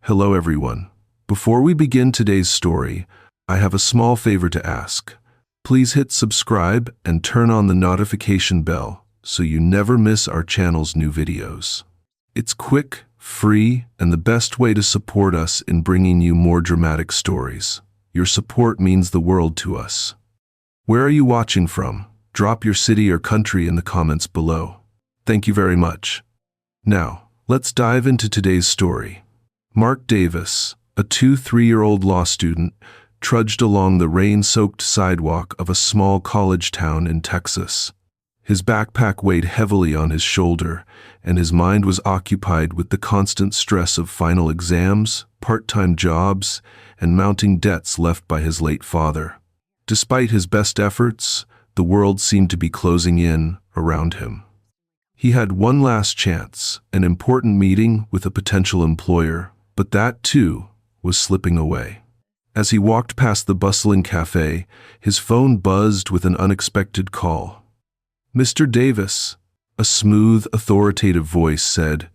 Hello everyone. Before we begin today's story, I have a small favor to ask. Please hit subscribe and turn on the notification bell so you never miss our channel's new videos. It's quick, free, and the best way to support us in bringing you more dramatic stories. Your support means the world to us. Where are you watching from? Drop your city or country in the comments below. Thank you very much. Now, let's dive into today's story. Mark Davis, a 3-year-old law student, trudged along the rain-soaked sidewalk of a small college town in Texas. His backpack weighed heavily on his shoulder, and his mind was occupied with the constant stress of final exams, part-time jobs, and mounting debts left by his late father. Despite his best efforts, the world seemed to be closing in around him. He had one last chance, an important meeting with a potential employer, but that, too, was slipping away. As he walked past the bustling cafe, his phone buzzed with an unexpected call. "Mr. Davis," a smooth, authoritative voice said,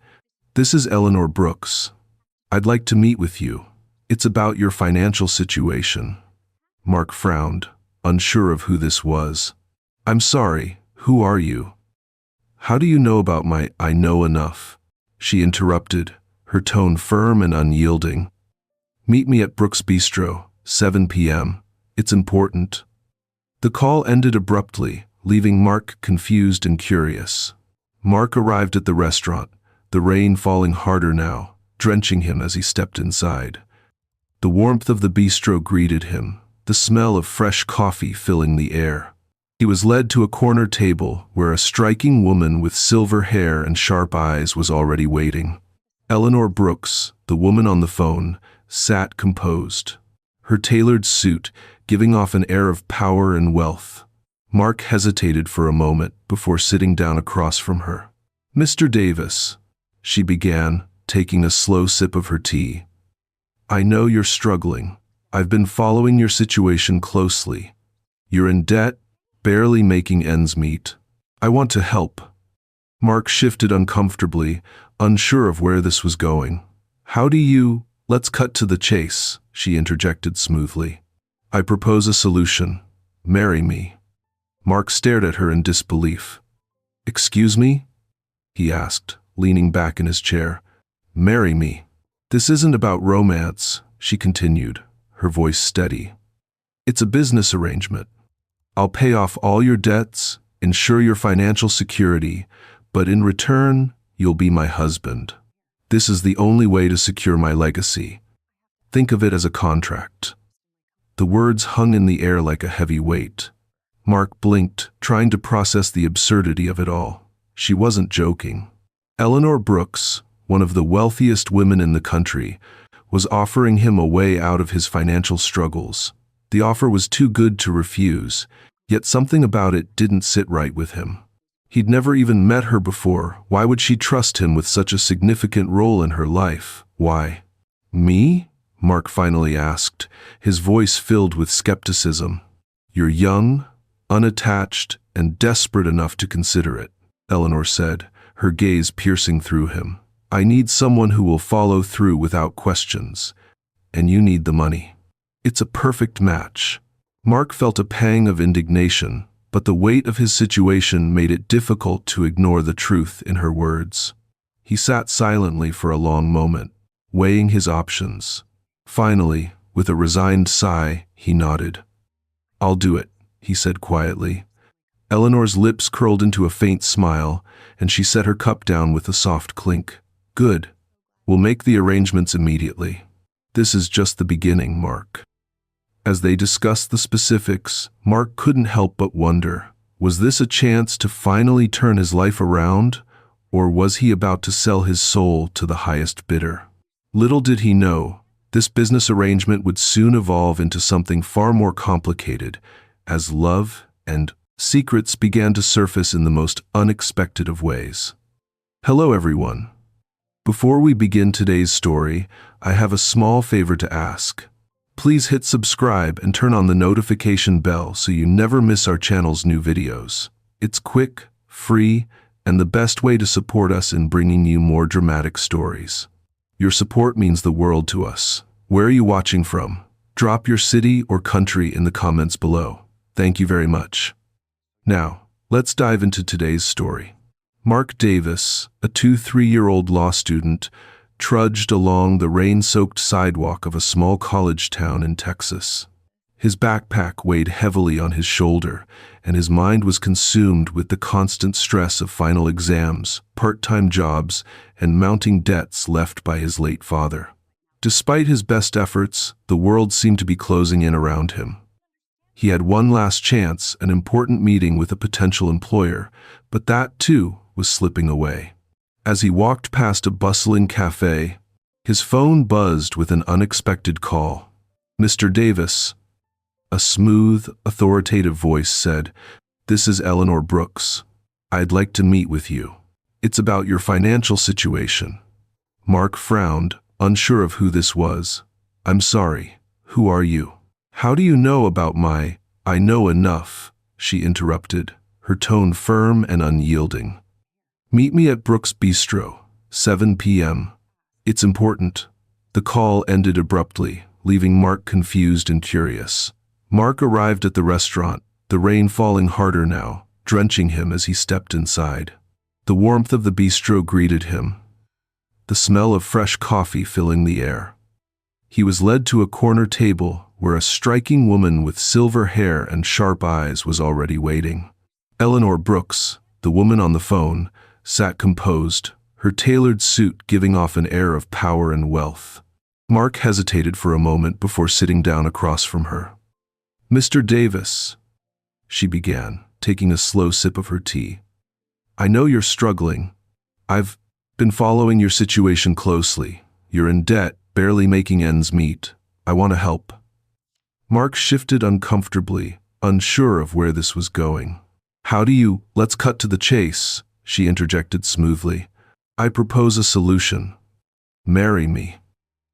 "this is Eleanor Brooks. I'd like to meet with you. It's about your financial situation." Mark frowned, unsure of who this was. "I'm sorry, who are you?" "How do you know about my I know enough?" she interrupted, her tone firm and unyielding. "Meet me at Brooks Bistro, 7 p.m. It's important." The call ended abruptly, leaving Mark confused and curious. Mark arrived at the restaurant, the rain falling harder now, drenching him as he stepped inside. The warmth of the bistro greeted him, the smell of fresh coffee filling the air. He was led to a corner table where a striking woman with silver hair and sharp eyes was already waiting. Eleanor Brooks, the woman on the phone, sat composed, her tailored suit giving off an air of power and wealth. Mark hesitated for a moment before sitting down across from her. "Mr. Davis," she began, taking a slow sip of her tea. "I know you're struggling. I've been following your situation closely. You're in debt, barely making ends meet. I want to help." Mark shifted uncomfortably, unsure of where this was going. "How do you—" "Let's cut to the chase," she interjected smoothly. "I propose a solution. Marry me." Mark stared at her in disbelief. "Excuse me?" he asked, leaning back in his chair. "Marry me. This isn't about romance," she continued, her voice steady. "It's a business arrangement. I'll pay off all your debts, ensure your financial security, but in return, you'll be my husband. This is the only way to secure my legacy. Think of it as a contract." The words hung in the air like a heavy weight. Mark blinked, trying to process the absurdity of it all. She wasn't joking. Eleanor Brooks, one of the wealthiest women in the country, was offering him a way out of his financial struggles. The offer was too good to refuse, yet something about it didn't sit right with him. He'd never even met her before. Why would she trust him with such a significant role in her life? Why? "Me?" Mark finally asked, his voice filled with skepticism. "You're young, unattached, and desperate enough to consider it," Eleanor said, her gaze piercing through him. "I need someone who will follow through without questions, and you need the money. It's a perfect match." Mark felt a pang of indignation, but the weight of his situation made it difficult to ignore the truth in her words. He sat silently for a long moment, weighing his options. Finally, with a resigned sigh, he nodded. "I'll do it," he said quietly. Eleanor's lips curled into a faint smile, and she set her cup down with a soft clink. "Good. We'll make the arrangements immediately. This is just the beginning, Mark." As they discussed the specifics, Mark couldn't help but wonder, was this a chance to finally turn his life around, or was he about to sell his soul to the highest bidder? Little did he know, this business arrangement would soon evolve into something far more complicated, as love and secrets began to surface in the most unexpected of ways. Hello everyone. Before we begin today's story, I have a small favor to ask. Please hit subscribe and turn on the notification bell so you never miss our channel's new videos. It's quick, free, and the best way to support us in bringing you more dramatic stories. Your support means the world to us. Where are you watching from? Drop your city or country in the comments below. Thank you very much. Now, let's dive into today's story. Mark Davis, a 3-year-old law student, trudged along the rain-soaked sidewalk of a small college town in Texas. His backpack weighed heavily on his shoulder, and his mind was consumed with the constant stress of final exams, part-time jobs, and mounting debts left by his late father. Despite his best efforts, the world seemed to be closing in around him. He had one last chance, an important meeting with a potential employer, but that, too, was slipping away. As he walked past a bustling cafe, his phone buzzed with an unexpected call. "Mr. Davis," a smooth, authoritative voice said, "this is Eleanor Brooks. I'd like to meet with you. It's about your financial situation." Mark frowned, unsure of who this was. "I'm sorry. Who are you?" "How do you know about my—" "I know enough," she interrupted, her tone firm and unyielding. "Meet me at Brooks Bistro, 7 p.m. It's important." The call ended abruptly, leaving Mark confused and curious. Mark arrived at the restaurant, the rain falling harder now, drenching him as he stepped inside. The warmth of the bistro greeted him, the smell of fresh coffee filling the air. He was led to a corner table where a striking woman with silver hair and sharp eyes was already waiting. Eleanor Brooks, the woman on the phone, sat composed, her tailored suit giving off an air of power and wealth. Mark hesitated for a moment before sitting down across from her. "Mr. Davis," she began, taking a slow sip of her tea. "I know you're struggling. I've been following your situation closely. You're in debt, barely making ends meet. I want to help." Mark shifted uncomfortably, unsure of where this was going. "Let's cut to the chase," she interjected smoothly. "I propose a solution. Marry me."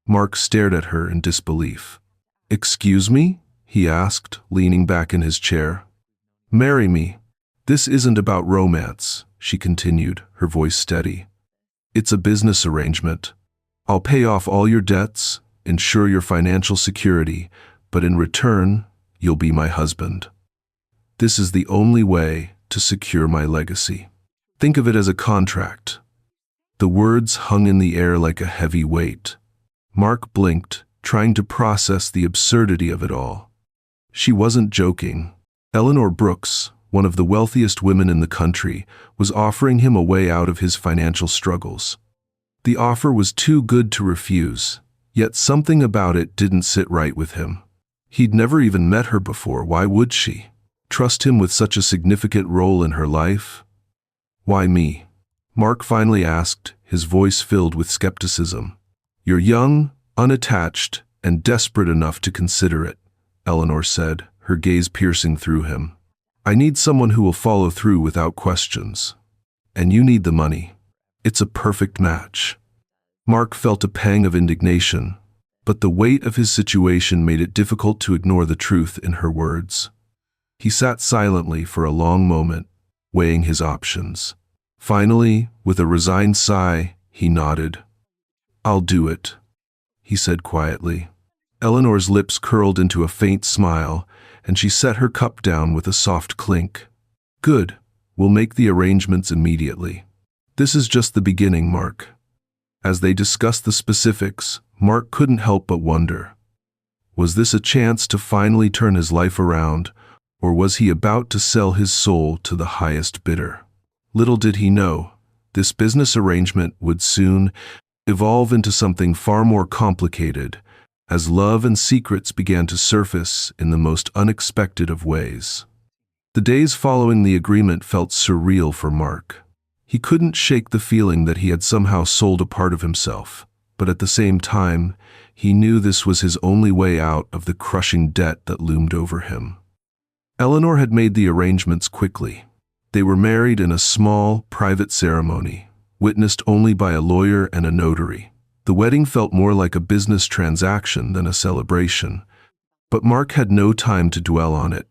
Mark stared at her in disbelief. "Excuse me?" he asked, leaning back in his chair. "Marry me. This isn't about romance," she continued, her voice steady. "It's a business arrangement. I'll pay off all your debts, ensure your financial security, but in return, you'll be my husband. This is the only way to secure my legacy. Think of it as a contract." The words hung in the air like a heavy weight. Mark blinked, trying to process the absurdity of it all. She wasn't joking. Eleanor Brooks, one of the wealthiest women in the country, was offering him a way out of his financial struggles. The offer was too good to refuse, yet something about it didn't sit right with him. He'd never even met her before. Why would she trust him with such a significant role in her life? "Why me?" Mark finally asked, his voice filled with skepticism. "You're young, unattached, and desperate enough to consider it," Eleanor said, her gaze piercing through him. "I need someone who will follow through without questions. And you need the money. It's a perfect match." Mark felt a pang of indignation, but the weight of his situation made it difficult to ignore the truth in her words. He sat silently for a long moment, weighing his options. Finally, with a resigned sigh, he nodded. "I'll do it," he said quietly. Eleanor's lips curled into a faint smile, and she set her cup down with a soft clink. "Good. We'll make the arrangements immediately." "This is just the beginning, Mark." As they discussed the specifics, Mark couldn't help but wonder. Was this a chance to finally turn his life around, or was he about to sell his soul to the highest bidder? Little did he know, this business arrangement would soon evolve into something far more complicated, as love and secrets began to surface in the most unexpected of ways. The days following the agreement felt surreal for Mark. He couldn't shake the feeling that he had somehow sold a part of himself, but at the same time, he knew this was his only way out of the crushing debt that loomed over him. Eleanor had made the arrangements quickly. They were married in a small, private ceremony, witnessed only by a lawyer and a notary. The wedding felt more like a business transaction than a celebration, but Mark had no time to dwell on it.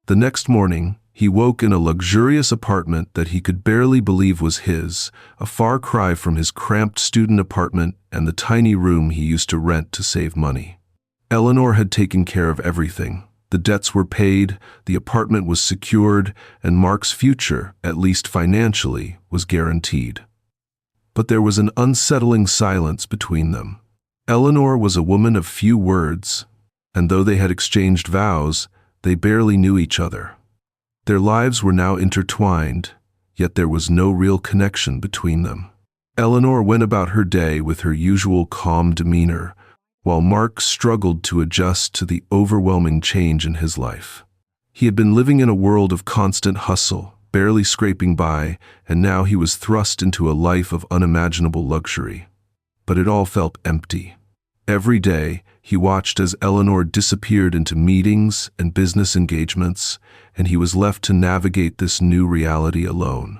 The next morning, He woke in a luxurious apartment that he could barely believe was his, a far cry from his cramped student apartment and the tiny room he used to rent to save money. Eleanor had taken care of everything. The debts were paid, the apartment was secured, and Mark's future, at least financially, was guaranteed. But there was an unsettling silence between them. Eleanor was a woman of few words, and though they had exchanged vows, they barely knew each other. Their lives were now intertwined, yet there was no real connection between them. Eleanor went about her day with her usual calm demeanor, while Mark struggled to adjust to the overwhelming change in his life. He had been living in a world of constant hustle, barely scraping by, and now he was thrust into a life of unimaginable luxury. But it all felt empty. Every day, he watched as Eleanor disappeared into meetings and business engagements, and he was left to navigate this new reality alone.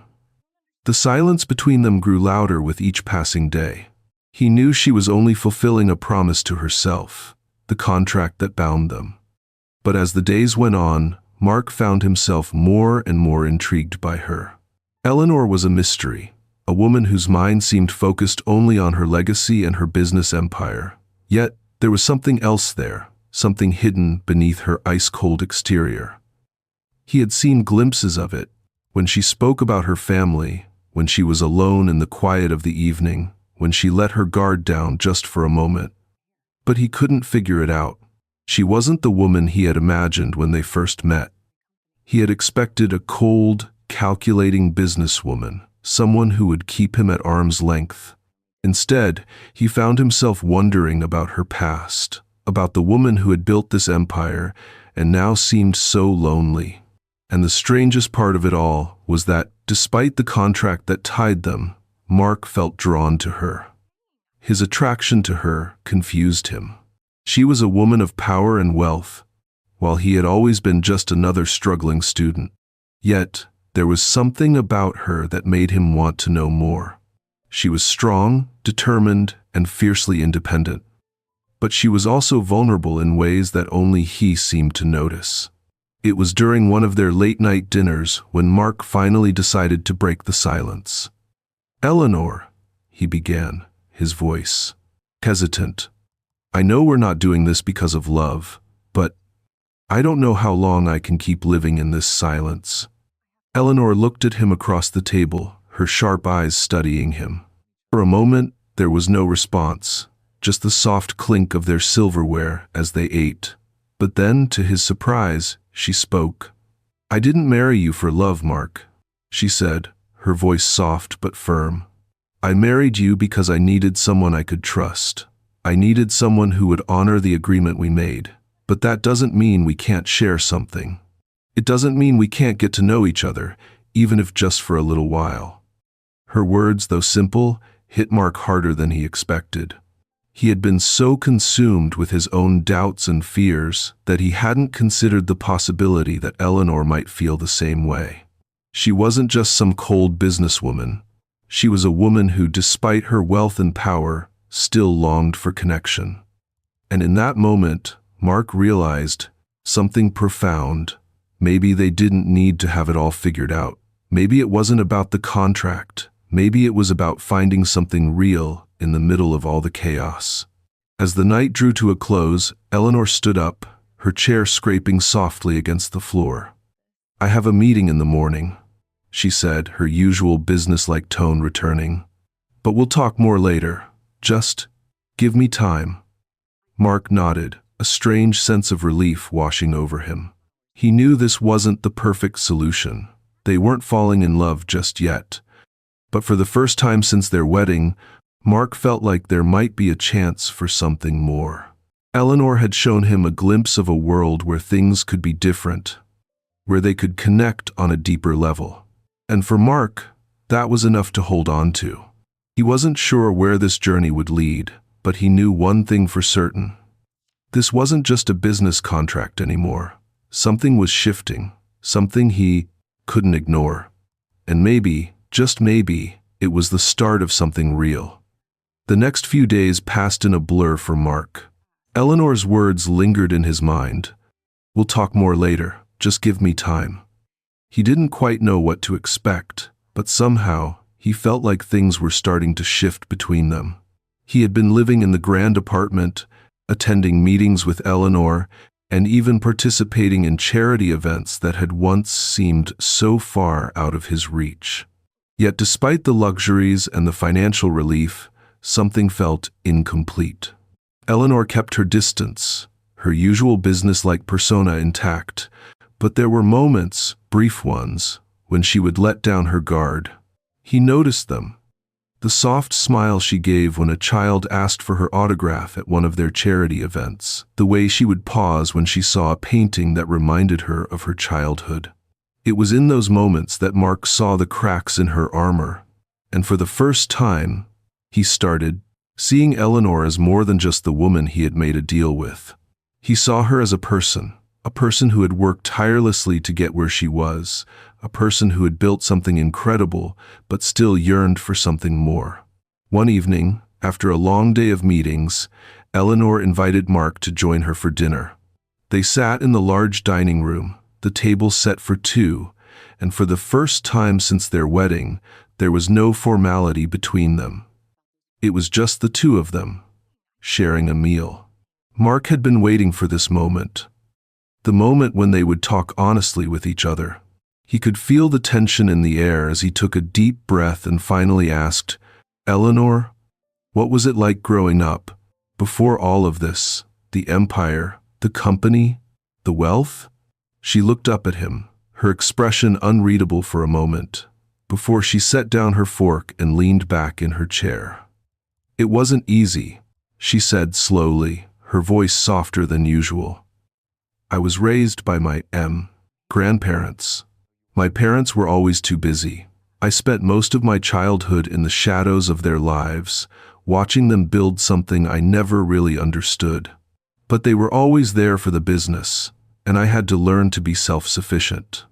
The silence between them grew louder with each passing day. He knew she was only fulfilling a promise to herself, the contract that bound them. But as the days went on, Mark found himself more and more intrigued by her. Eleanor was a mystery, a woman whose mind seemed focused only on her legacy and her business empire. Yet, there was something else there, something hidden beneath her ice-cold exterior. He had seen glimpses of it, when she spoke about her family, when she was alone in the quiet of the evening, when she let her guard down just for a moment. But he couldn't figure it out. She wasn't the woman he had imagined when they first met. He had expected a cold, calculating businesswoman, someone who would keep him at arm's length. Instead, he found himself wondering about her past, about the woman who had built this empire and now seemed so lonely. And the strangest part of it all was that, despite the contract that tied them, Mark felt drawn to her. His attraction to her confused him. She was a woman of power and wealth, while he had always been just another struggling student. Yet, there was something about her that made him want to know more. She was strong, determined, and fiercely independent. But she was also vulnerable in ways that only he seemed to notice. It was during one of their late-night dinners when Mark finally decided to break the silence. "Eleanor," he began, his voice hesitant. "I know we're not doing this because of love, but I don't know how long I can keep living in this silence." Eleanor looked at him across the table, her sharp eyes studying him. For a moment, there was no response, just the soft clink of their silverware as they ate. But then, to his surprise, she spoke. "I didn't marry you for love, Mark," she said, her voice soft but firm. "I married you because I needed someone I could trust. I needed someone who would honor the agreement we made. But that doesn't mean we can't share something. It doesn't mean we can't get to know each other, even if just for a little while." Her words, though simple, hit Mark harder than he expected. He had been so consumed with his own doubts and fears that he hadn't considered the possibility that Eleanor might feel the same way. She wasn't just some cold businesswoman. She was a woman who, despite her wealth and power, still longed for connection. And in that moment, Mark realized something profound. Maybe they didn't need to have it all figured out. Maybe it wasn't about the contract. Maybe it was about finding something real in the middle of all the chaos. As the night drew to a close, Eleanor stood up, her chair scraping softly against the floor. "I have a meeting in the morning," she said, her usual businesslike tone returning. "But we'll talk more later. Just give me time." Mark nodded, a strange sense of relief washing over him. He knew this wasn't the perfect solution. They weren't falling in love just yet. But for the first time since their wedding, Mark felt like there might be a chance for something more. Eleanor had shown him a glimpse of a world where things could be different, where they could connect on a deeper level. And for Mark, that was enough to hold on to. He wasn't sure where this journey would lead, but he knew one thing for certain. This wasn't just a business contract anymore. Something was shifting, something he couldn't ignore. And maybe, just maybe, it was the start of something real. The next few days passed in a blur for Mark. Eleanor's words lingered in his mind. "We'll talk more later, just give me time." He didn't quite know what to expect, but somehow he felt like things were starting to shift between them. He had been living in the grand apartment, attending meetings with Eleanor, and even participating in charity events that had once seemed so far out of his reach. Yet despite the luxuries and the financial relief, something felt incomplete. Eleanor kept her distance, her usual business-like persona intact, but there were moments, brief ones, when she would let down her guard. He noticed them. The soft smile she gave when a child asked for her autograph at one of their charity events, the way she would pause when she saw a painting that reminded her of her childhood. It was in those moments that Mark saw the cracks in her armor, and for the first time, he started seeing Eleanor as more than just the woman he had made a deal with. He saw her as a person who had worked tirelessly to get where she was, a person who had built something incredible but still yearned for something more. One evening, after a long day of meetings, Eleanor invited Mark to join her for dinner. They sat in the large dining room, the table set for two, and for the first time since their wedding, there was no formality between them. It was just the two of them, sharing a meal. Mark had been waiting for this moment, the moment when they would talk honestly with each other. He could feel the tension in the air as he took a deep breath and finally asked, "Eleanor, what was it like growing up, before all of this, the empire, the company, the wealth?" She looked up at him, her expression unreadable for a moment, before she set down her fork and leaned back in her chair. "It wasn't easy," she said slowly, her voice softer than usual. "I was raised by my grandparents. My parents were always too busy. I spent most of my childhood in the shadows of their lives, watching them build something I never really understood. But they were always there for the business, and I had to learn to be self-sufficient.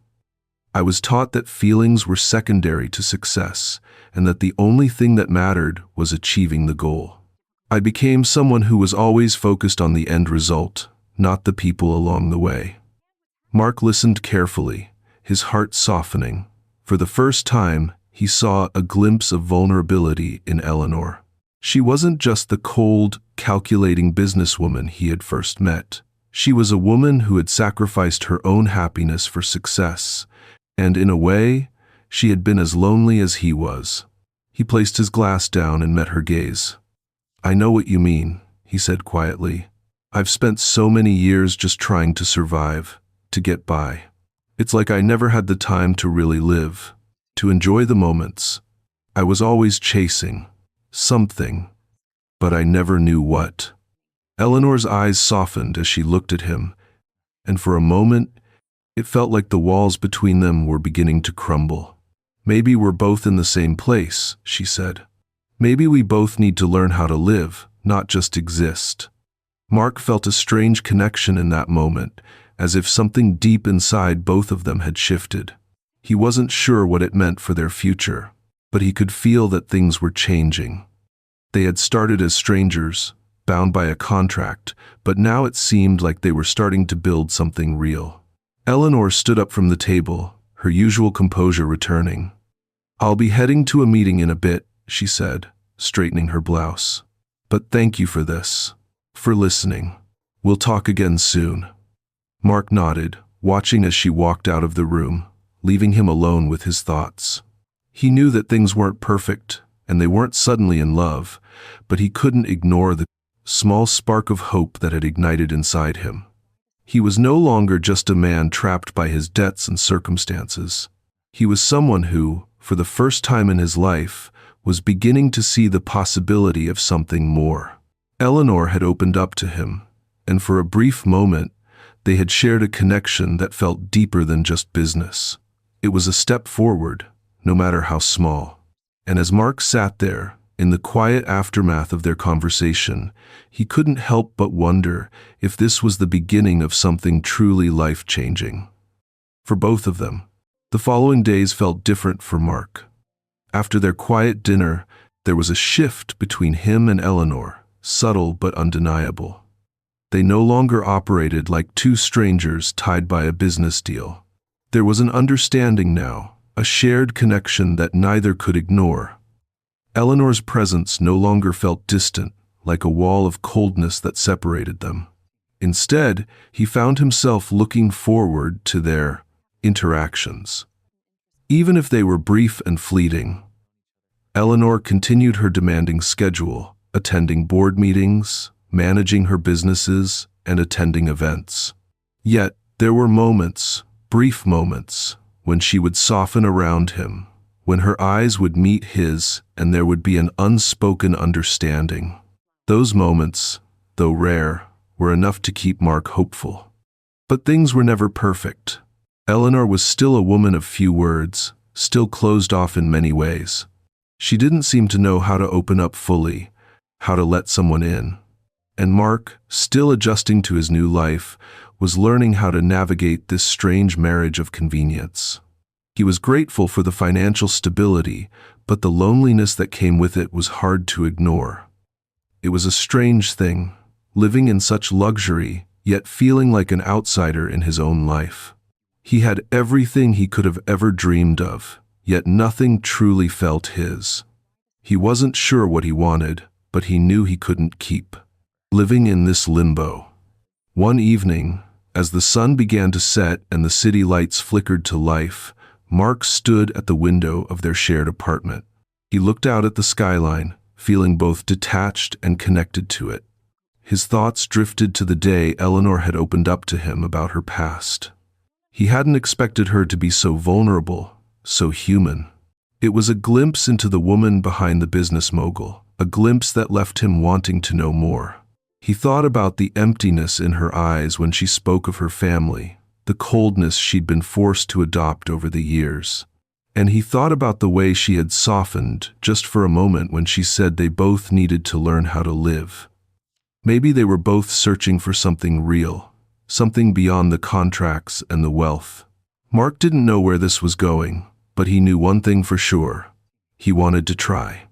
I was taught that feelings were secondary to success, and that the only thing that mattered was achieving the goal. I became someone who was always focused on the end result, not the people along the way." Mark listened carefully, his heart softening. For the first time, he saw a glimpse of vulnerability in Eleanor. She wasn't just the cold, calculating businesswoman he had first met. She was a woman who had sacrificed her own happiness for success, and in a way, she had been as lonely as he was. He placed his glass down and met her gaze. "I know what you mean," he said quietly. "I've spent so many years just trying to survive, to get by. It's like I never had the time to really live, to enjoy the moments. I was always chasing something, but I never knew what." Eleanor's eyes softened as she looked at him, and for a moment, it felt like the walls between them were beginning to crumble. "Maybe we're both in the same place," she said. "Maybe we both need to learn how to live, not just exist." Mark felt a strange connection in that moment, as if something deep inside both of them had shifted. He wasn't sure what it meant for their future, but he could feel that things were changing. They had started as strangers, bound by a contract, but now it seemed like they were starting to build something real. Eleanor stood up from the table, her usual composure returning. "I'll be heading to a meeting in a bit," she said, straightening her blouse. "But thank you for this, for listening. We'll talk again soon." Mark nodded, watching as she walked out of the room, leaving him alone with his thoughts. He knew that things weren't perfect, and they weren't suddenly in love, but he couldn't ignore the small spark of hope that had ignited inside him. He was no longer just a man trapped by his debts and circumstances. He was someone who, for the first time in his life, was beginning to see the possibility of something more. Eleanor had opened up to him, and for a brief moment, they had shared a connection that felt deeper than just business. It was a step forward, no matter how small. And as Mark sat there, in the quiet aftermath of their conversation, he couldn't help but wonder if this was the beginning of something truly life-changing. For both of them, the following days felt different for Mark. After their quiet dinner, there was a shift between him and Eleanor, subtle but undeniable. They no longer operated like two strangers tied by a business deal. There was an understanding now, a shared connection that neither could ignore. Eleanor's presence no longer felt distant, like a wall of coldness that separated them. Instead, he found himself looking forward to their interactions. Even if they were brief and fleeting, Eleanor continued her demanding schedule, attending board meetings, managing her businesses, and attending events. Yet, there were moments, brief moments, when she would soften around him, when her eyes would meet his and there would be an unspoken understanding. Those moments, though rare, were enough to keep Mark hopeful. But things were never perfect. Eleanor was still a woman of few words, still closed off in many ways. She didn't seem to know how to open up fully, how to let someone in. And Mark, still adjusting to his new life, was learning how to navigate this strange marriage of convenience. He was grateful for the financial stability, but the loneliness that came with it was hard to ignore. It was a strange thing, living in such luxury, yet feeling like an outsider in his own life. He had everything he could have ever dreamed of, yet nothing truly felt his. He wasn't sure what he wanted, but he knew he couldn't keep living in this limbo. One evening, as the sun began to set and the city lights flickered to life, Mark stood at the window of their shared apartment. He looked out at the skyline, feeling both detached and connected to it. His thoughts drifted to the day Eleanor had opened up to him about her past. He hadn't expected her to be so vulnerable, so human. It was a glimpse into the woman behind the business mogul, a glimpse that left him wanting to know more. He thought about the emptiness in her eyes when she spoke of her family, the coldness she'd been forced to adopt over the years. And he thought about the way she had softened just for a moment when she said they both needed to learn how to live. Maybe they were both searching for something real, something beyond the contracts and the wealth. Mark didn't know where this was going, but he knew one thing for sure. He wanted to try.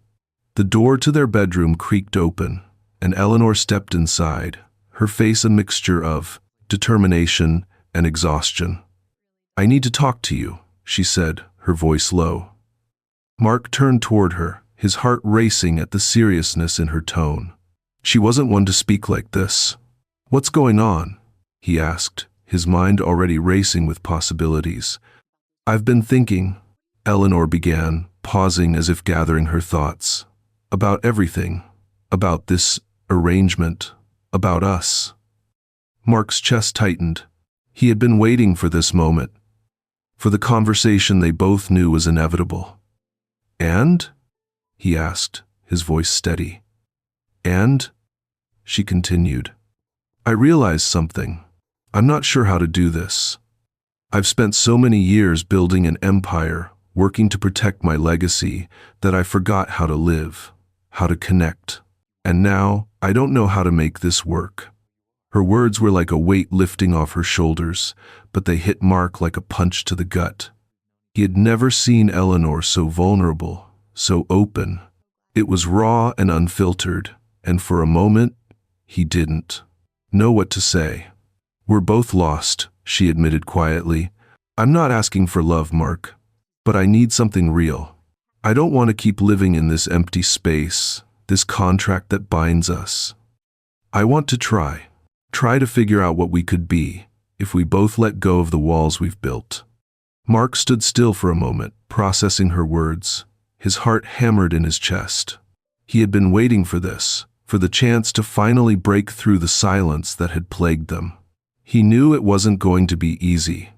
The door to their bedroom creaked open, and Eleanor stepped inside, her face a mixture of determination and exhaustion. "I need to talk to you," she said, her voice low. Mark turned toward her, his heart racing at the seriousness in her tone. She wasn't one to speak like this. "What's going on?" he asked, his mind already racing with possibilities. "I've been thinking," Eleanor began, pausing as if gathering her thoughts, "about everything, about this arrangement, about us." Mark's chest tightened. He had been waiting for this moment, for the conversation they both knew was inevitable. "And?" he asked, his voice steady. "And?" she continued. "I realized something. I'm not sure how to do this. I've spent so many years building an empire, working to protect my legacy, that I forgot how to live, how to connect. And now, I don't know how to make this work." Her words were like a weight lifting off her shoulders, but they hit Mark like a punch to the gut. He had never seen Eleanor so vulnerable, so open. It was raw and unfiltered, and for a moment, he didn't know what to say. "We're both lost," she admitted quietly. "I'm not asking for love, Mark, but I need something real. I don't want to keep living in this empty space, this contract that binds us. I want to try to figure out what we could be if we both let go of the walls we've built." Mark stood still for a moment, processing her words. His heart hammered in his chest. He had been waiting for this, for the chance to finally break through the silence that had plagued them. He knew it wasn't going to be easy,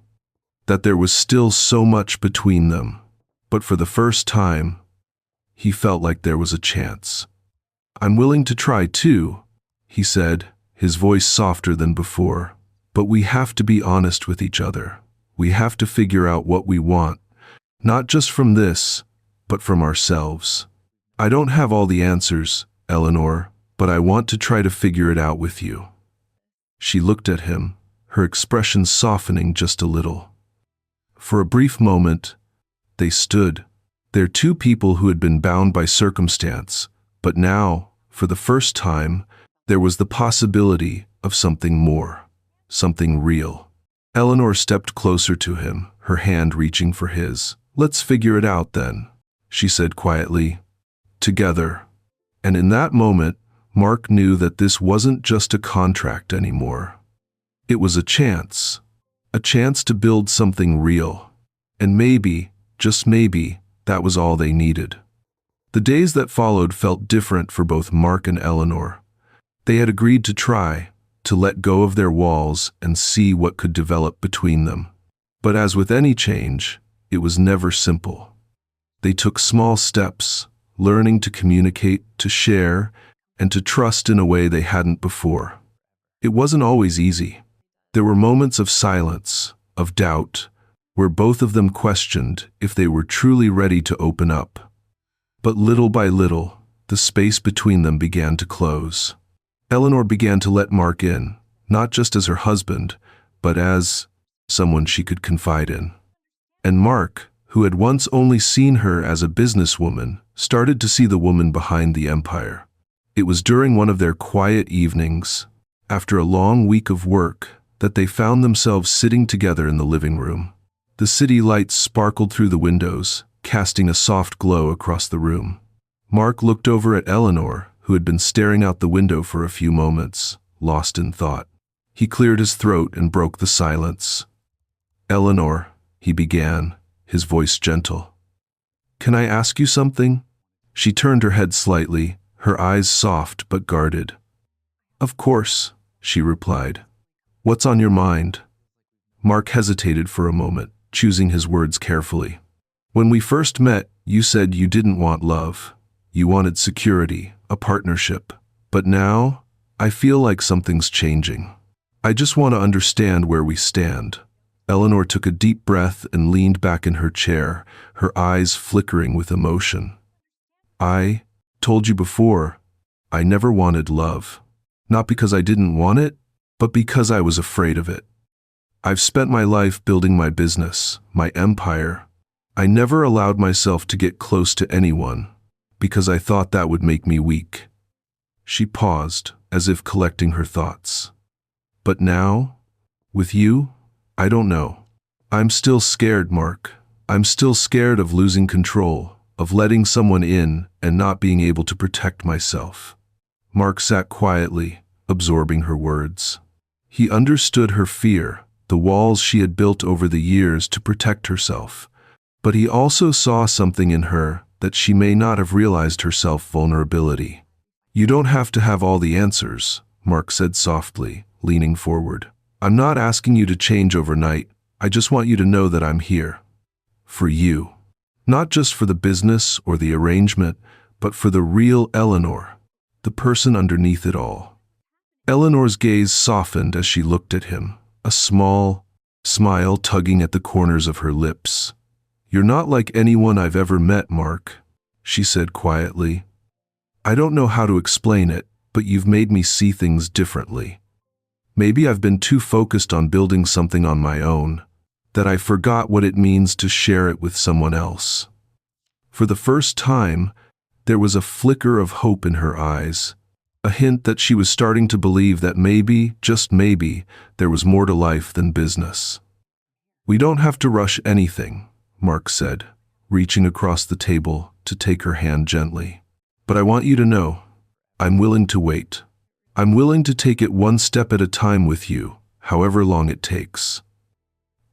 that there was still so much between them, but for the first time, he felt like there was a chance. "I'm willing to try too," he said, his voice softer than before. "But we have to be honest with each other. We have to figure out what we want, not just from this, but from ourselves. I don't have all the answers, Eleanor, but I want to try to figure it out with you." She looked at him, her expression softening just a little. For a brief moment, they stood. They're two people who had been bound by circumstance, but now, for the first time, there was the possibility of something more, something real. Eleanor stepped closer to him, her hand reaching for his. "Let's figure it out then," she said quietly. "Together." And in that moment, Mark knew that this wasn't just a contract anymore. It was a chance to build something real. And maybe, just maybe, that was all they needed. The days that followed felt different for both Mark and Eleanor. They had agreed to try, to let go of their walls and see what could develop between them. But as with any change, it was never simple. They took small steps, learning to communicate, to share, and to trust in a way they hadn't before. It wasn't always easy. There were moments of silence, of doubt, where both of them questioned if they were truly ready to open up. But little by little, the space between them began to close. Eleanor began to let Mark in, not just as her husband, but as someone she could confide in. And Mark, who had once only seen her as a businesswoman, started to see the woman behind the empire. It was during one of their quiet evenings, after a long week of work, that they found themselves sitting together in the living room. The city lights sparkled through the windows, casting a soft glow across the room. Mark looked over at Eleanor, who had been staring out the window for a few moments, lost in thought. He cleared his throat and broke the silence. "Eleanor," he began, his voice gentle. "Can I ask you something?" She turned her head slightly, her eyes soft but guarded. "Of course," she replied. "What's on your mind?" Mark hesitated for a moment, choosing his words carefully. "When we first met, you said you didn't want love. You wanted security, a partnership. But now, I feel like something's changing. I just want to understand where we stand." Eleanor took a deep breath and leaned back in her chair, her eyes flickering with emotion. "I told you before, I never wanted love. Not because I didn't want it, but because I was afraid of it. I've spent my life building my business, my empire. I never allowed myself to get close to anyone, because I thought that would make me weak." She paused, as if collecting her thoughts. "But now, with you, I don't know. I'm still scared, Mark. I'm still scared of losing control, of letting someone in and not being able to protect myself." Mark sat quietly, absorbing her words. He understood her fear, the walls she had built over the years to protect herself. But he also saw something in her that she may not have realized herself: vulnerability. "You don't have to have all the answers," Mark said softly, leaning forward. "I'm not asking you to change overnight. I just want you to know that I'm here. For you. Not just for the business or the arrangement, but for the real Eleanor, the person underneath it all." Eleanor's gaze softened as she looked at him, a small smile tugging at the corners of her lips. "You're not like anyone I've ever met, Mark," she said quietly. "I don't know how to explain it, but you've made me see things differently. Maybe I've been too focused on building something on my own, that I forgot what it means to share it with someone else." For the first time, there was a flicker of hope in her eyes, a hint that she was starting to believe that maybe, just maybe, there was more to life than business. "We don't have to rush anything," Mark said, reaching across the table to take her hand gently. "But I want you to know, I'm willing to wait. I'm willing to take it one step at a time with you, however long it takes."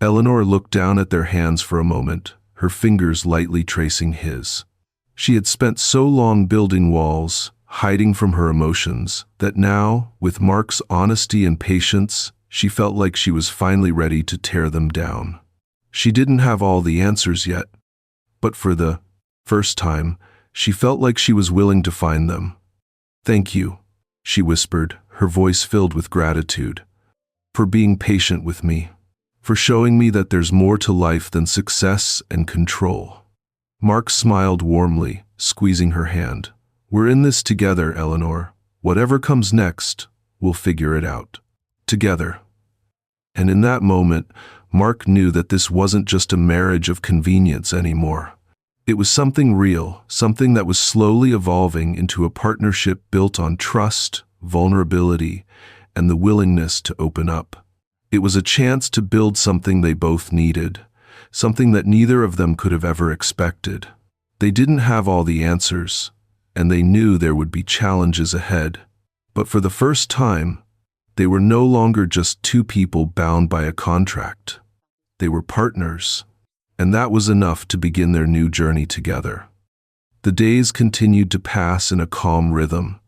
Eleanor looked down at their hands for a moment, her fingers lightly tracing his. She had spent so long building walls, hiding from her emotions, that now, with Mark's honesty and patience, she felt like she was finally ready to tear them down. She didn't have all the answers yet, but for the first time, she felt like she was willing to find them. "Thank you," she whispered, her voice filled with gratitude, "for being patient with me, for showing me that there's more to life than success and control." Mark smiled warmly, squeezing her hand. "We're in this together, Eleanor. Whatever comes next, we'll figure it out. Together." And in that moment, Mark knew that this wasn't just a marriage of convenience anymore. It was something real, something that was slowly evolving into a partnership built on trust, vulnerability, and the willingness to open up. It was a chance to build something they both needed, something that neither of them could have ever expected. They didn't have all the answers, and they knew there would be challenges ahead. But for the first time, they were no longer just two people bound by a contract. They were partners, and that was enough to begin their new journey together. The days continued to pass in a calm rhythm,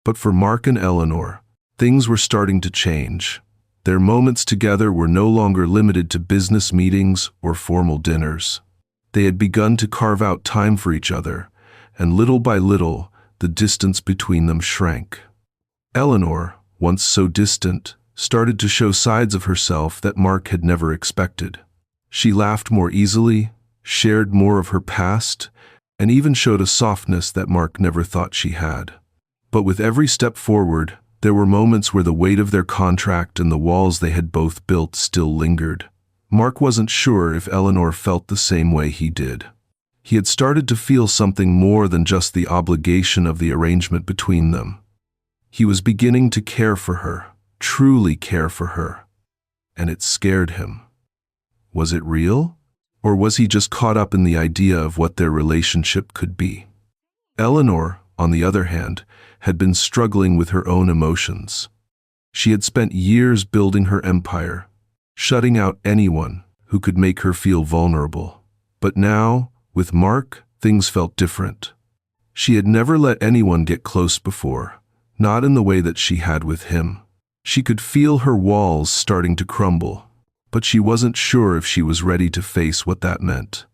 but for Mark and Eleanor, things were starting to change. Their moments together were no longer limited to business meetings or formal dinners. They had begun to carve out time for each other, and little by little, the distance between them shrank. Eleanor, once so distant, started to show sides of herself that Mark had never expected. She laughed more easily, shared more of her past, and even showed a softness that Mark never thought she had. But with every step forward, there were moments where the weight of their contract and the walls they had both built still lingered. Mark wasn't sure if Eleanor felt the same way he did. He had started to feel something more than just the obligation of the arrangement between them. He was beginning to care for her, truly care for her, and it scared him. Was it real? Or was he just caught up in the idea of what their relationship could be? Eleanor, on the other hand, had been struggling with her own emotions. She had spent years building her empire, shutting out anyone who could make her feel vulnerable. But now, with Mark, things felt different. She had never let anyone get close before, not in the way that she had with him. She could feel her walls starting to crumble, but she wasn't sure if she was ready to face what that meant.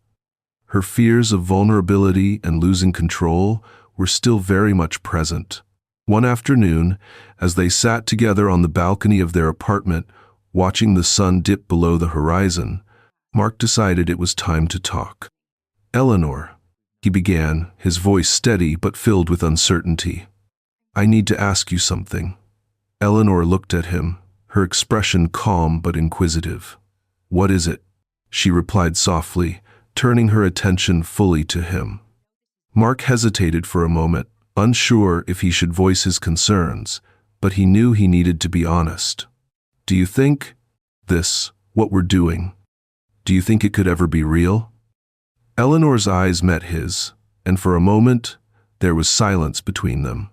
Her fears of vulnerability and losing control were still very much present. One afternoon, as they sat together on the balcony of their apartment, watching the sun dip below the horizon, Mark decided it was time to talk. "Eleanor," he began, his voice steady but filled with uncertainty. "I need to ask you something." Eleanor looked at him, her expression calm but inquisitive. "What is it?" she replied softly, turning her attention fully to him. Mark hesitated for a moment, unsure if he should voice his concerns, but he knew he needed to be honest. "Do you think what we're doing, do you think it could ever be real?" Eleanor's eyes met his, and for a moment, there was silence between them.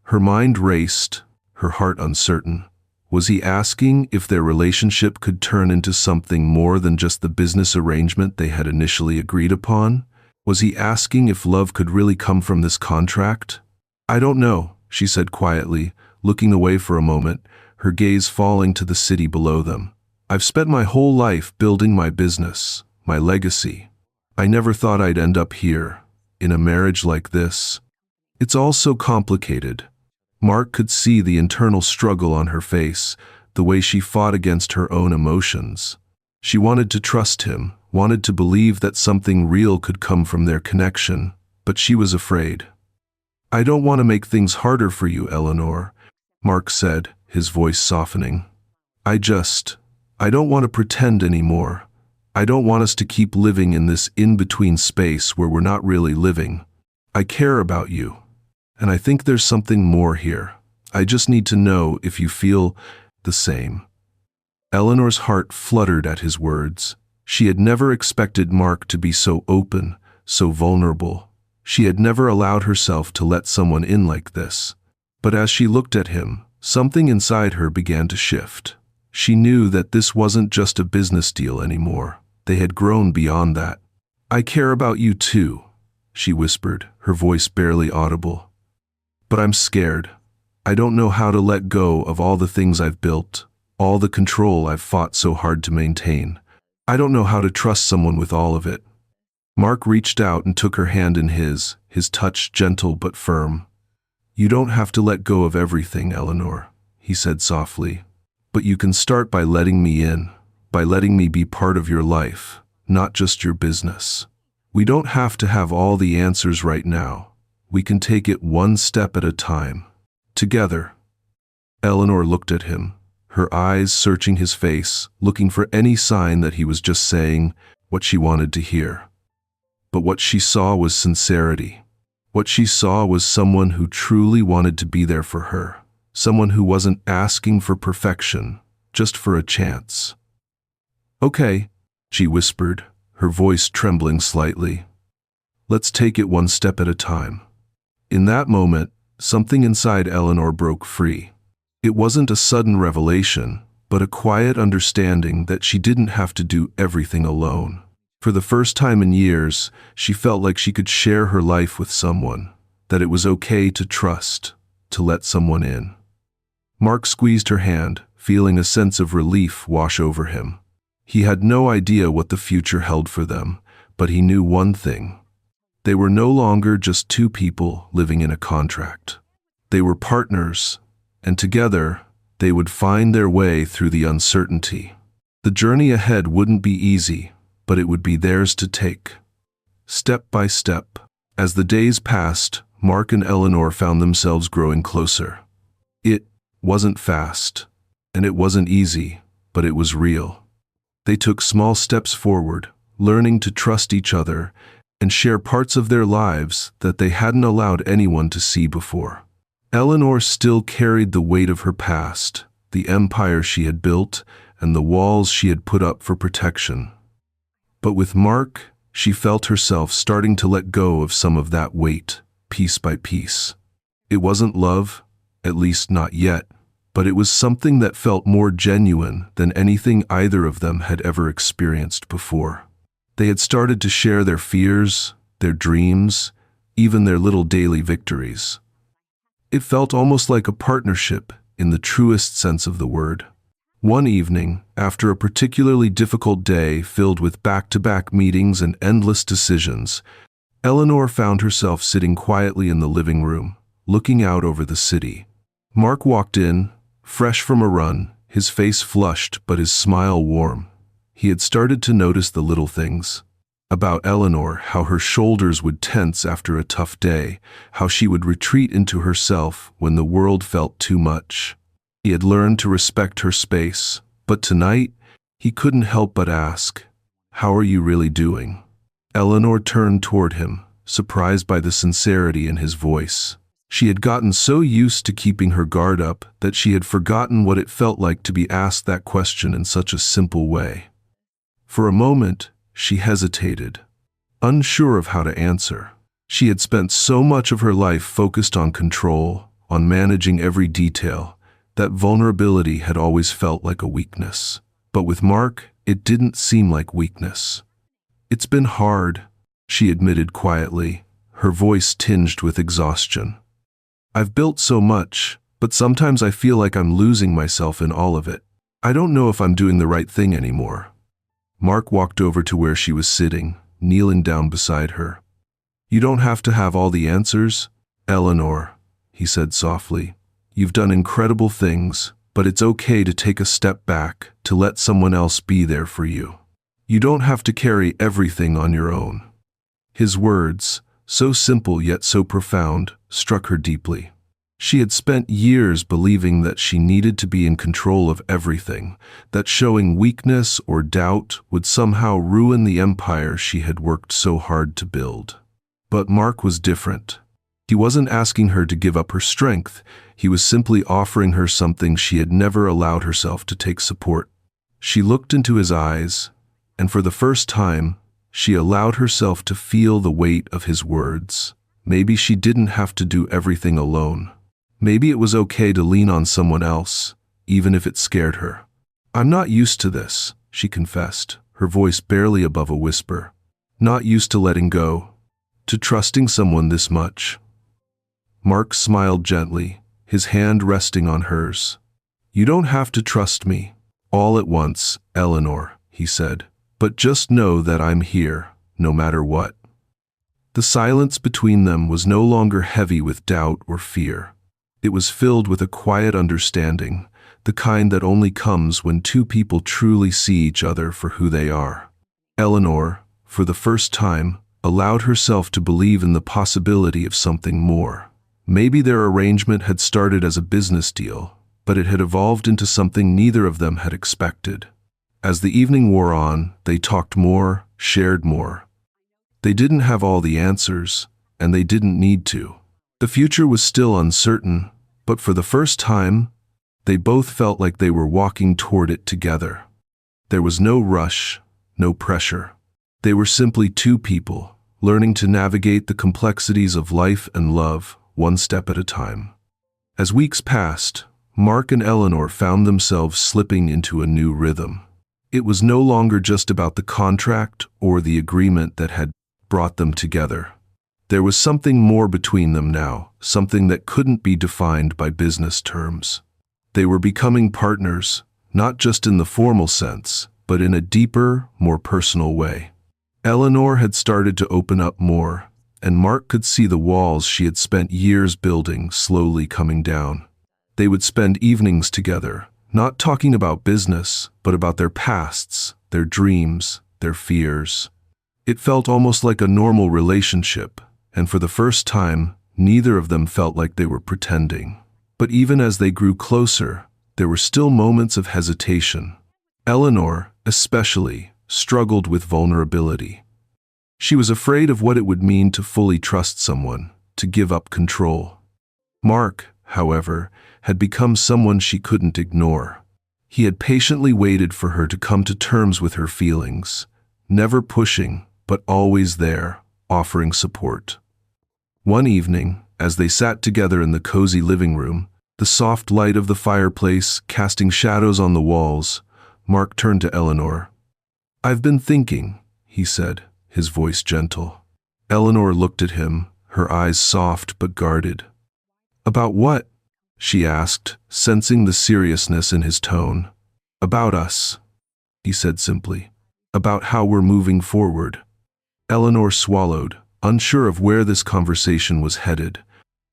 Her mind raced, her heart uncertain. Was he asking if their relationship could turn into something more than just the business arrangement they had initially agreed upon? Was he asking if love could really come from this contract? "I don't know," she said quietly, looking away for a moment, her gaze falling to the city below them. "I've spent my whole life building my business, my legacy. I never thought I'd end up here, in a marriage like this. It's all so complicated." Mark could see the internal struggle on her face, the way she fought against her own emotions. She wanted to trust him, wanted to believe that something real could come from their connection, but she was afraid. "I don't want to make things harder for you, Eleanor," Mark said, his voice softening. I don't want to pretend anymore. I don't want us to keep living in this in-between space where we're not really living. I care about you, and I think there's something more here. I just need to know if you feel the same." Eleanor's heart fluttered at his words. She had never expected Mark to be so open, so vulnerable. She had never allowed herself to let someone in like this. But as she looked at him, something inside her began to shift. She knew that this wasn't just a business deal anymore. They had grown beyond that. "I care about you too," she whispered, her voice barely audible. "But I'm scared. I don't know how to let go of all the things I've built, all the control I've fought so hard to maintain. I don't know how to trust someone with all of it." Mark reached out and took her hand in his touch gentle but firm. "You don't have to let go of everything, Eleanor," he said softly. "But you can start by letting me in, by letting me be part of your life, not just your business. We don't have to have all the answers right now. We can take it one step at a time, together." Eleanor looked at him, her eyes searching his face, looking for any sign that he was just saying what she wanted to hear. But what she saw was sincerity. What she saw was someone who truly wanted to be there for her, someone who wasn't asking for perfection, just for a chance. "Okay," she whispered, her voice trembling slightly. "Let's take it one step at a time." In that moment, something inside Eleanor broke free. It wasn't a sudden revelation, but a quiet understanding that she didn't have to do everything alone. For the first time in years, she felt like she could share her life with someone, that it was okay to trust, to let someone in. Mark squeezed her hand, feeling a sense of relief wash over him. He had no idea what the future held for them, but he knew one thing. They were no longer just two people living in a contract. They were partners, and together, they would find their way through the uncertainty. The journey ahead wouldn't be easy, but it would be theirs to take. Step by step, as the days passed, Mark and Eleanor found themselves growing closer. It wasn't fast, and it wasn't easy, but it was real. They took small steps forward, learning to trust each other and share parts of their lives that they hadn't allowed anyone to see before. Eleanor still carried the weight of her past, the empire she had built, and the walls she had put up for protection. But with Mark, she felt herself starting to let go of some of that weight, piece by piece. It wasn't love, at least not yet, but it was something that felt more genuine than anything either of them had ever experienced before. They had started to share their fears, their dreams, even their little daily victories. It felt almost like a partnership in the truest sense of the word. One evening, after a particularly difficult day filled with back-to-back meetings and endless decisions, Eleanor found herself sitting quietly in the living room, looking out over the city. Mark walked in, fresh from a run, his face flushed but his smile warm. He had started to notice the little things. About Eleanor, how her shoulders would tense after a tough day, how she would retreat into herself when the world felt too much. He had learned to respect her space, but tonight, he couldn't help but ask, "How are you really doing?" Eleanor turned toward him, surprised by the sincerity in his voice. She had gotten so used to keeping her guard up that she had forgotten what it felt like to be asked that question in such a simple way. For a moment, she hesitated, unsure of how to answer. She had spent so much of her life focused on control, on managing every detail, that vulnerability had always felt like a weakness. But with Mark, it didn't seem like weakness. "It's been hard," she admitted quietly, her voice tinged with exhaustion. "I've built so much, but sometimes I feel like I'm losing myself in all of it. I don't know if I'm doing the right thing anymore." Mark walked over to where she was sitting, kneeling down beside her. "You don't have to have all the answers, Eleanor," he said softly. "You've done incredible things, but it's okay to take a step back, to let someone else be there for you. You don't have to carry everything on your own." His words, so simple yet so profound, struck her deeply. She had spent years believing that she needed to be in control of everything, that showing weakness or doubt would somehow ruin the empire she had worked so hard to build. But Mark was different. He wasn't asking her to give up her strength. He was simply offering her something she had never allowed herself to take support. She looked into his eyes, and for the first time, she allowed herself to feel the weight of his words. Maybe she didn't have to do everything alone. Maybe it was okay to lean on someone else, even if it scared her. "I'm not used to this," she confessed, her voice barely above a whisper. "Not used to letting go, to trusting someone this much." Mark smiled gently, his hand resting on hers. "You don't have to trust me all at once, Eleanor," he said, "but just know that I'm here, no matter what." The silence between them was no longer heavy with doubt or fear. It was filled with a quiet understanding, the kind that only comes when two people truly see each other for who they are. Eleanor, for the first time, allowed herself to believe in the possibility of something more. Maybe their arrangement had started as a business deal, but it had evolved into something neither of them had expected. As the evening wore on, they talked more, shared more. They didn't have all the answers, and they didn't need to. The future was still uncertain, but for the first time, They both felt like they were walking toward it together. There was no rush, no pressure. They were simply two people, learning to navigate the complexities of life and love, one step at a time. As weeks passed, Mark and Eleanor found themselves slipping into a new rhythm. It was no longer just about the contract or the agreement that had brought them together. There was something more between them now, something that couldn't be defined by business terms. They were becoming partners, not just in the formal sense, but in a deeper, more personal way. Eleanor had started to open up more, and Mark could see the walls she had spent years building slowly coming down. They would spend evenings together, not talking about business, but about their pasts, their dreams, their fears. It felt almost like a normal relationship, and for the first time, neither of them felt like they were pretending. But even as they grew closer, there were still moments of hesitation. Eleanor, especially, struggled with vulnerability. She was afraid of what it would mean to fully trust someone, to give up control. Mark, however, had become someone she couldn't ignore. He had patiently waited for her to come to terms with her feelings, never pushing, but always there, offering support. One evening, as they sat together in the cozy living room, the soft light of the fireplace casting shadows on the walls, Mark turned to Eleanor. "I've been thinking," he said, his voice gentle. Eleanor looked at him, her eyes soft but guarded. "About what?" she asked, sensing the seriousness in his tone. "About us," he said simply. "About how we're moving forward." Eleanor swallowed, unsure of where this conversation was headed.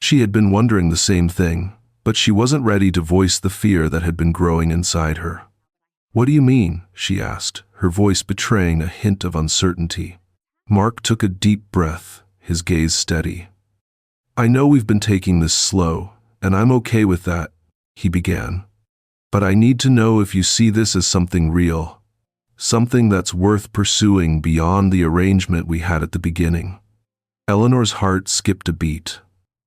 She had been wondering the same thing, but she wasn't ready to voice the fear that had been growing inside her. "What do you mean?" she asked, her voice betraying a hint of uncertainty. Mark took a deep breath, his gaze steady. "I know we've been taking this slow, and I'm okay with that," he began. "But I need to know if you see this as something real, something that's worth pursuing beyond the arrangement we had at the beginning." Eleanor's heart skipped a beat.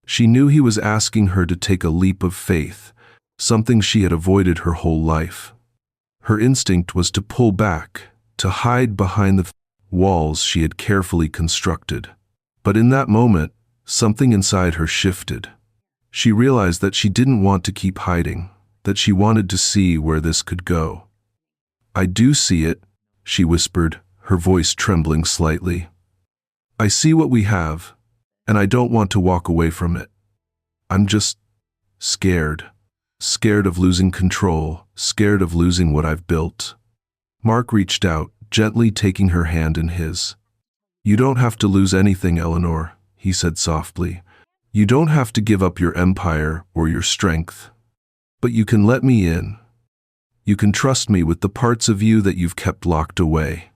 She knew he was asking her to take a leap of faith, something she had avoided her whole life. Her instinct was to pull back, to hide behind the walls she had carefully constructed. But in that moment, something inside her shifted. She realized that she didn't want to keep hiding, that she wanted to see where this could go. "I do see it," she whispered, her voice trembling slightly. "I see what we have, and I don't want to walk away from it. I'm just scared. Scared of losing control, scared of losing what I've built." Mark reached out, gently taking her hand in his. "You don't have to lose anything, Eleanor," he said softly. "You don't have to give up your empire or your strength. But you can let me in. You can trust me with the parts of you that you've kept locked away.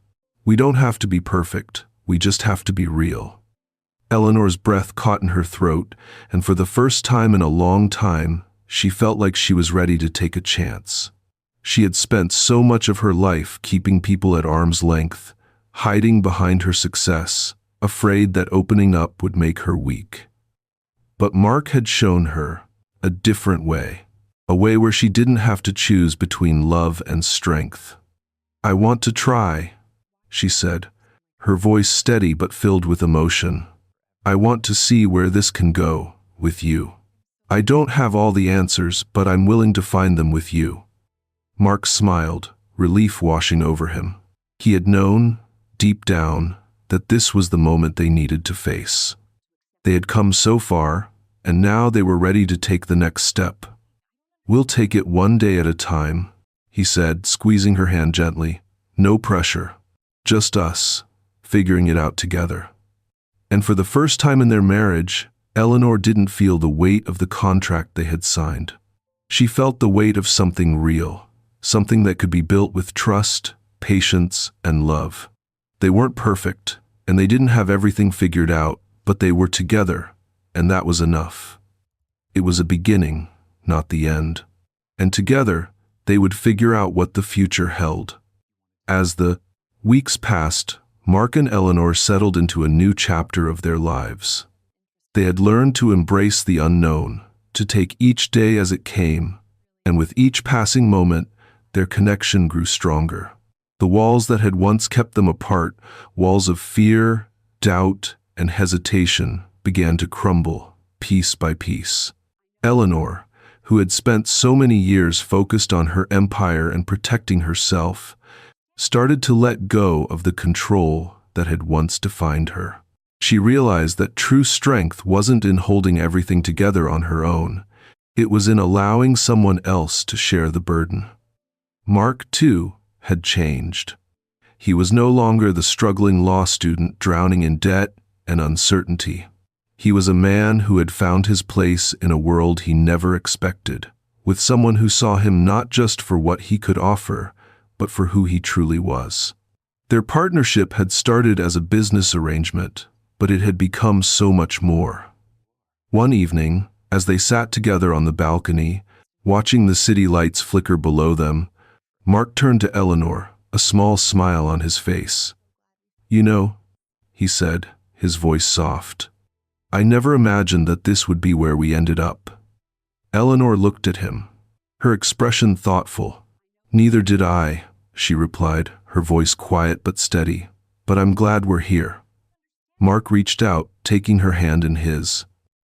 We don't have to be perfect, we just have to be real." Eleanor's breath caught in her throat, and for the first time in a long time, she felt like she was ready to take a chance. She had spent so much of her life keeping people at arm's length, hiding behind her success, afraid that opening up would make her weak. But Mark had shown her a different way, a way where she didn't have to choose between love and strength. "I want to try," she said, her voice steady but filled with emotion. "I want to see where this can go, with you. I don't have all the answers, but I'm willing to find them with you." Mark smiled, relief washing over him. He had known, deep down, that this was the moment they needed to face. They had come so far, and now they were ready to take the next step. "We'll take it one day at a time," he said, squeezing her hand gently. "No pressure. Just us, figuring it out together." And for the first time in their marriage, Eleanor didn't feel the weight of the contract they had signed. She felt the weight of something real, something that could be built with trust, patience, and love. They weren't perfect, and they didn't have everything figured out, but they were together, and that was enough. It was a beginning, not the end. And together, they would figure out what the future held. As the weeks passed, Mark and Eleanor settled into a new chapter of their lives. They had learned to embrace the unknown, to take each day as it came, And with each passing moment, their connection grew stronger. The walls that had once kept them apart, walls of fear, doubt, and hesitation, began to crumble, piece by piece. Eleanor, who had spent so many years focused on her empire and protecting herself, started to let go of the control that had once defined her. She realized that true strength wasn't in holding everything together on her own. It was in allowing someone else to share the burden. Mark, too, had changed. He was no longer the struggling law student drowning in debt and uncertainty. He was a man who had found his place in a world he never expected, with someone who saw him not just for what he could offer, but for who he truly was. Their partnership had started as a business arrangement, but it had become so much more. One evening, as they sat together on the balcony, watching the city lights flicker below them, Mark turned to Eleanor, a small smile on his face. "You know," he said, his voice soft, "I never imagined that this would be where we ended up." Eleanor looked at him, her expression thoughtful. "Neither did I," she replied, her voice quiet but steady, "but I'm glad we're here." Mark reached out, taking her hand in his.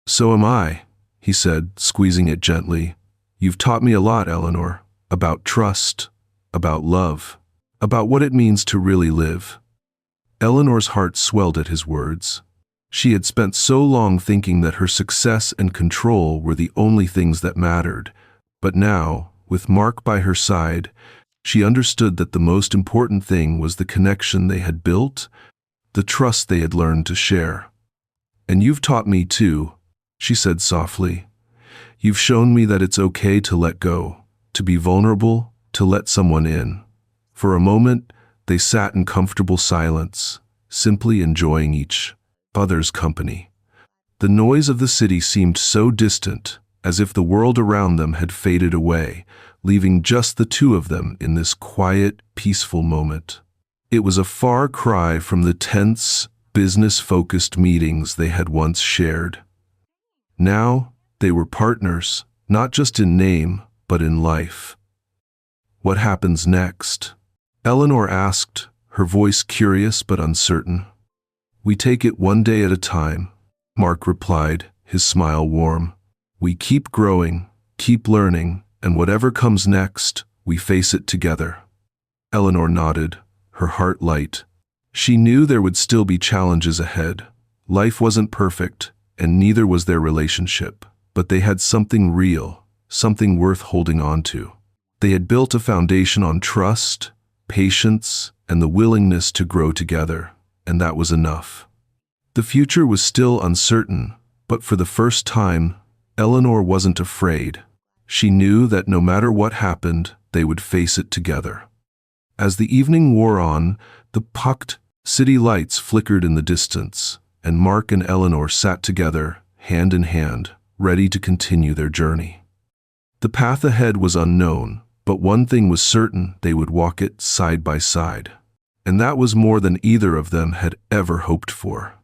"So am I," he said, squeezing it gently. "You've taught me a lot, Eleanor, about trust, about love, about what it means to really live." Eleanor's heart swelled at his words. She had spent so long thinking that her success and control were the only things that mattered, but now, with Mark by her side, she understood that the most important thing was the connection they had built, the trust they had learned to share. "And you've taught me too," she said softly. "You've shown me that it's okay to let go, to be vulnerable, to let someone in." For a moment, they sat in comfortable silence, simply enjoying each other's company. The noise of the city seemed so distant, as if the world around them had faded away, leaving just the two of them in this quiet, peaceful moment. It was a far cry from the tense, business-focused meetings they had once shared. Now, they were partners, not just in name, but in life. "What happens next?" Eleanor asked, her voice curious but uncertain. "We take it one day at a time," Mark replied, his smile warm. "We keep growing, keep learning, and whatever comes next, we face it together." Eleanor nodded, her heart light. She knew there would still be challenges ahead. Life wasn't perfect, and neither was their relationship, but they had something real, something worth holding on to. They had built a foundation on trust, patience, and the willingness to grow together, and that was enough. The future was still uncertain, but for the first time, Eleanor wasn't afraid. She knew that no matter what happened, they would face it together. As the evening wore on, the pucked city lights flickered in the distance, and Mark and Eleanor sat together, hand in hand, ready to continue their journey. The path ahead was unknown, but one thing was certain: they would walk it side by side. And that was more than either of them had ever hoped for.